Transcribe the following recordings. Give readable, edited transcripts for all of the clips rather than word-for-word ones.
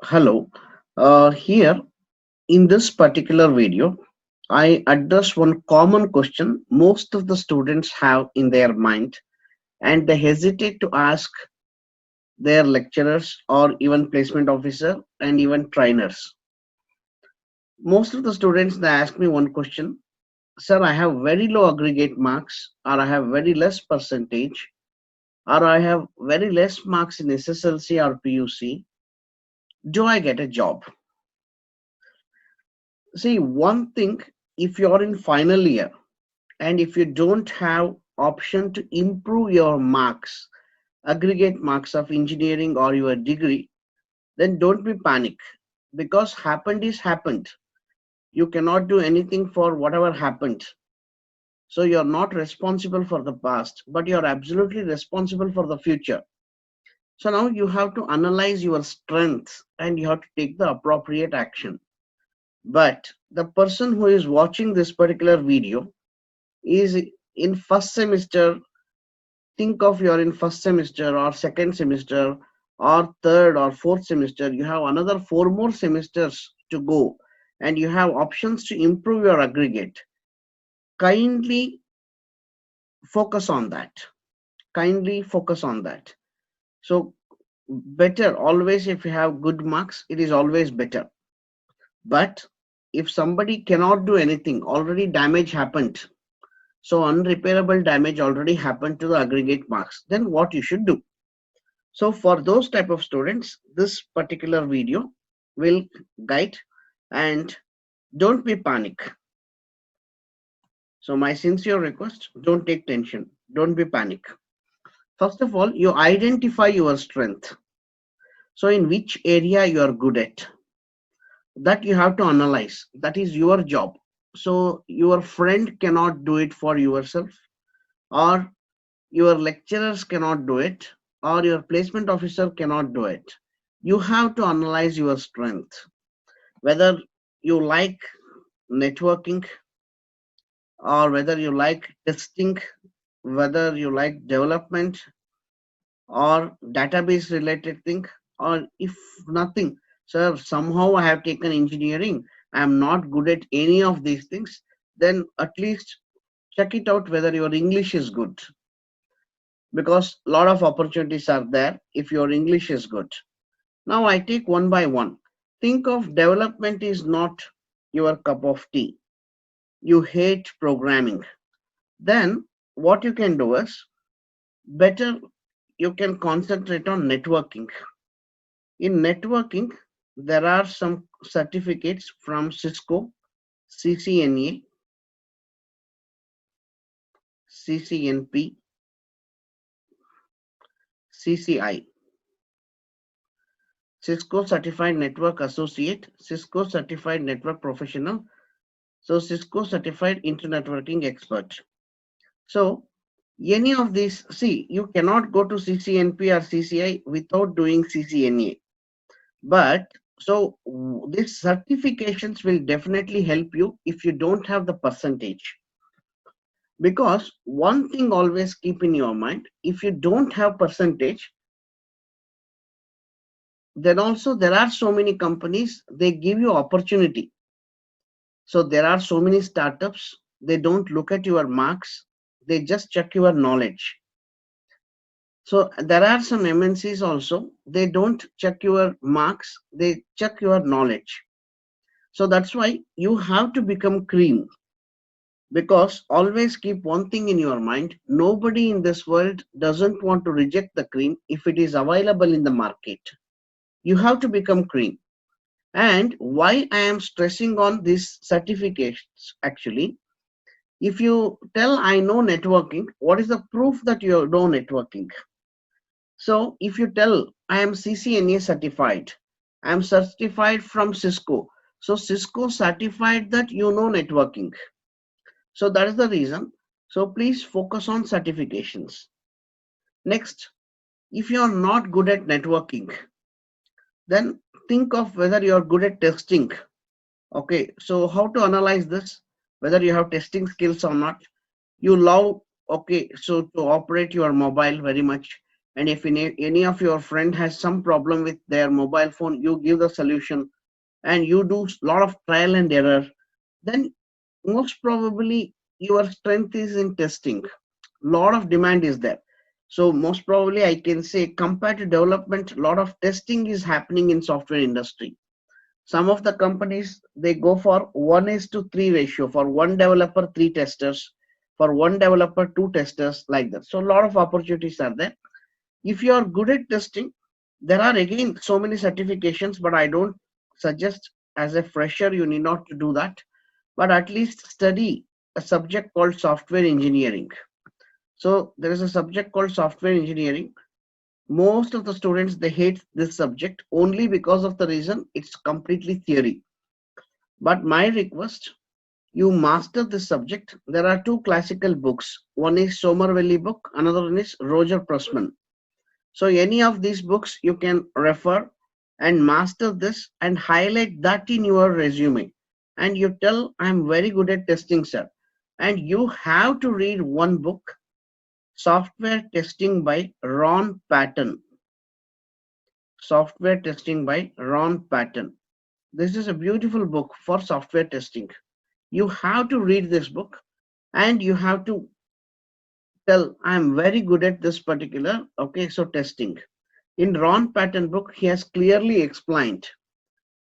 Hello. Here in this particular video, I address one common question most of the students have in their mind and they hesitate to ask their lecturers or even placement officer and even trainers. Most of the students they ask me one question, sir, I have very low aggregate marks or I have very less percentage or I have very less marks in SSLC or PUC. Do I get a job? See, one thing, if you're in final year and if you don't have option to improve your marks, aggregate marks of engineering or your degree, then don't be panic because happened is happened. You cannot do anything for whatever happened. So you're not responsible for the past, but you're absolutely responsible for the future. So now you have to analyze your strengths and you have to take the appropriate action. But the person who is watching this particular video is in first semester. Think of you're in first semester or second semester or third or fourth semester. You have another 4 more semesters to go and you have options to improve your aggregate. Kindly focus on that. Kindly focus on that. So better always, if you have good marks, it is always better. But if somebody cannot do anything, already damage happened, so unrepairable damage already happened to the aggregate marks, then what you should do? So for those type of students, this particular video will guide, and don't be panic. So my sincere request, don't take tension, don't be panic. First of all, you identify your strength. So in which area you are good at, that you have to analyze. That is your job. So your friend cannot do it for yourself, or your lecturers cannot do it, or your placement officer cannot do it. You have to analyze your strength, whether you like networking or whether you like testing, whether you like development or database related thing, or if nothing, sir, somehow I have taken engineering, I am not good at any of these things, then at least check it out whether your English is good, because a lot of opportunities are there if your English is good. Now I take one by one. Think of development is not your cup of tea. You hate programming. Then what you can do is better you can concentrate on networking. In networking, there are some certificates from Cisco, CCNA, CCNP, CCI, Cisco Certified Network Associate, Cisco Certified Network Professional, so Cisco Certified Internet Networking Expert. So any of these, see, you cannot go to CCNP or CCI without doing CCNA. But so these certifications will definitely help you if you don't have the percentage. Because one thing always keep in your mind, if you don't have percentage, then also there are so many companies, they give you opportunity. So there are so many startups, they don't look at your marks, they just check your knowledge. So there are some MNCs also, they don't check your marks, they check your knowledge. So that's why you have to become cream. Because always keep one thing in your mind, nobody in this world doesn't want to reject the cream if it is available in the market. You have to become cream. And why I am stressing on these certificates actually, if you tell I know networking, what is the proof that you know networking? So if you tell I am CCNA certified, I am certified from Cisco. So Cisco certified that you know networking. So that is the reason. So please focus on certifications. Next, if you are not good at networking, then think of whether you are good at testing. Okay, so how to analyze this? Whether you have testing skills or not. You love, okay, so to operate your mobile very much. And if any of your friend has some problem with their mobile phone, you give the solution and you do a lot of trial and error, then most probably your strength is in testing. Lot of demand is there. So most probably I can say compared to development, a lot of testing is happening in software industry. Some of the companies they go for 1:3 ratio, for one developer, three testers, for one developer, two testers, like that. So a lot of opportunities are there. If you are good at testing, there are again so many certifications, but I don't suggest as a fresher you need not to do that, but at least study a subject called software engineering. So there is a subject called software engineering. Most of the students they hate this subject only because of the reason it's completely theory. But my request, you master this subject. There are two classical books. One is Somerville book, another one is Roger Pressman. So any of these books you can refer and master this and highlight that in your resume. And you tell, I'm very good at testing, sir. And you have to read one book, Software Testing by Ron Patton. Software Testing by Ron Patton. This is a beautiful book for software testing. You have to read this book and you have to tell, I'm very good at this particular, okay, so testing. In Ron Patton book, he has clearly explained.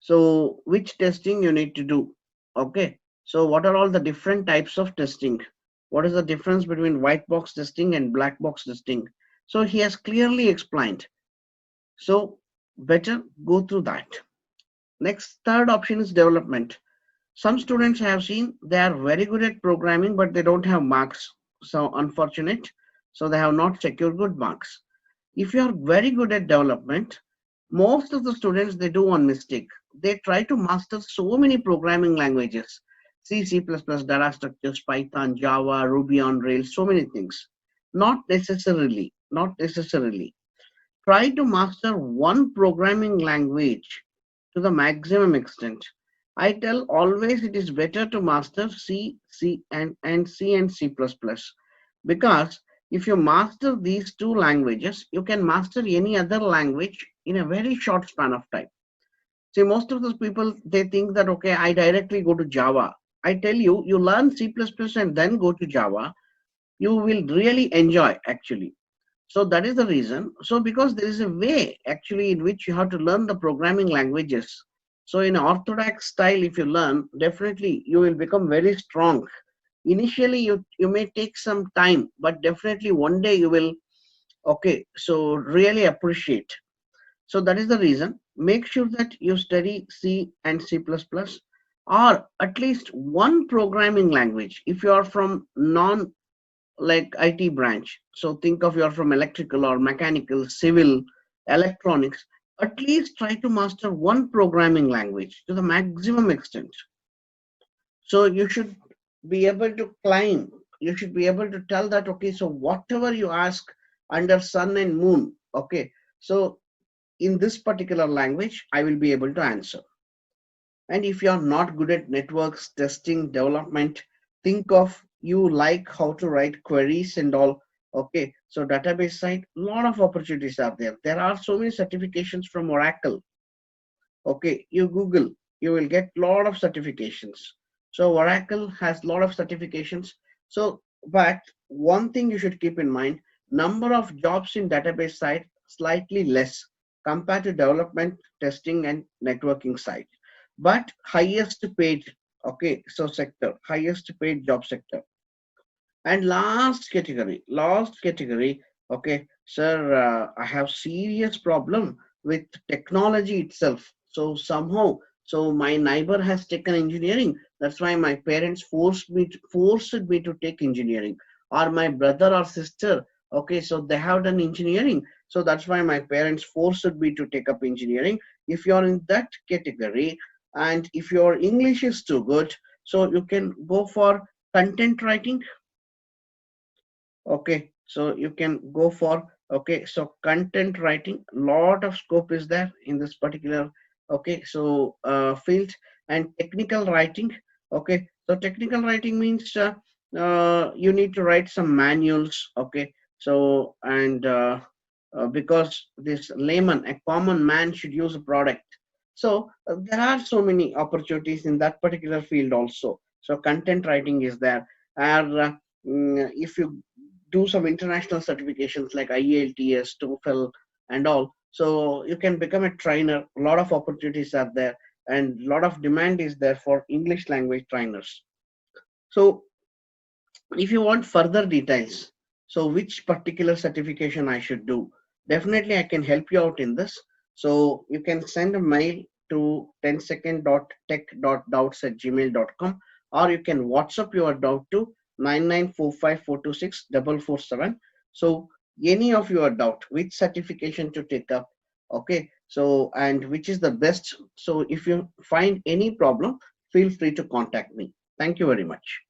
So which testing you need to do. Okay. So what are all the different types of testing? What is the difference between white box testing and black box testing? So he has clearly explained. So better go through that. Next, third option is development. Some students I have seen they are very good at programming, but they don't have marks. So unfortunate. So they have not secured good marks. If you are very good at development, most of the students they do one mistake. They try to master so many programming languages, C++, data structures, Python, Java, Ruby on Rails, so many things. Not necessarily. Not necessarily. Try to master one programming language to the maximum extent. I tell always it is better to master C and C++, because if you master these two languages, you can master any other language in a very short span of time. See, most of those people, they think that, okay, I directly go to Java. I tell you, you learn C++ and then go to Java, you will really enjoy actually. So that is the reason. So because there is a way actually in which you have to learn the programming languages. So in orthodox style, if you learn, definitely you will become very strong. Initially, you may take some time, but definitely one day you will, okay, so really appreciate. So that is the reason. Make sure that you study C and C++ or at least one programming language. If you are from non like IT branch. So think of you're from electrical or mechanical, civil, electronics. At least try to master one programming language to the maximum extent. So you should be able to climb. You should be able to tell that, okay, so whatever you ask under sun and moon, okay, so in this particular language, I will be able to answer. And if you're not good at networks, testing, development, think of you like how to write queries and all. Okay, so database side, a lot of opportunities are there. There are so many certifications from Oracle. Okay, you Google, you will get a lot of certifications. So Oracle has a lot of certifications. So, but one thing you should keep in mind, number of jobs in database side slightly less compared to development, testing and networking side. But highest paid, okay, so sector, highest paid job sector. And last category, okay, sir, I have serious problem with technology itself. So somehow, so my neighbor has taken engineering. That's why my parents forced me to take engineering. Or my brother or sister, okay, so they have done engineering. So that's why my parents forced me to take up engineering. If you're in that category, and if your English is too good, so you can go for content writing. Okay, so you can go for, okay, so content writing, lot of scope is there in this particular, okay, so field. And technical writing, okay, so technical writing means you need to write some manuals, okay, so and because this layman, a common man, should use a product. So there are so many opportunities in that particular field also. So content writing is there. Or if you do some international certifications like IELTS, TOEFL, and all, so you can become a trainer. A lot of opportunities are there, and a lot of demand is there for English language trainers. So if you want further details, so which particular certification I should do, definitely I can help you out in this. So you can send a mail to 10second.tech.doubts@gmail.com, or you can WhatsApp your doubt to 9945426447. So any of your doubt, which certification to take up, okay, so and which is the best. So if you find any problem, feel free to contact me. Thank you very much.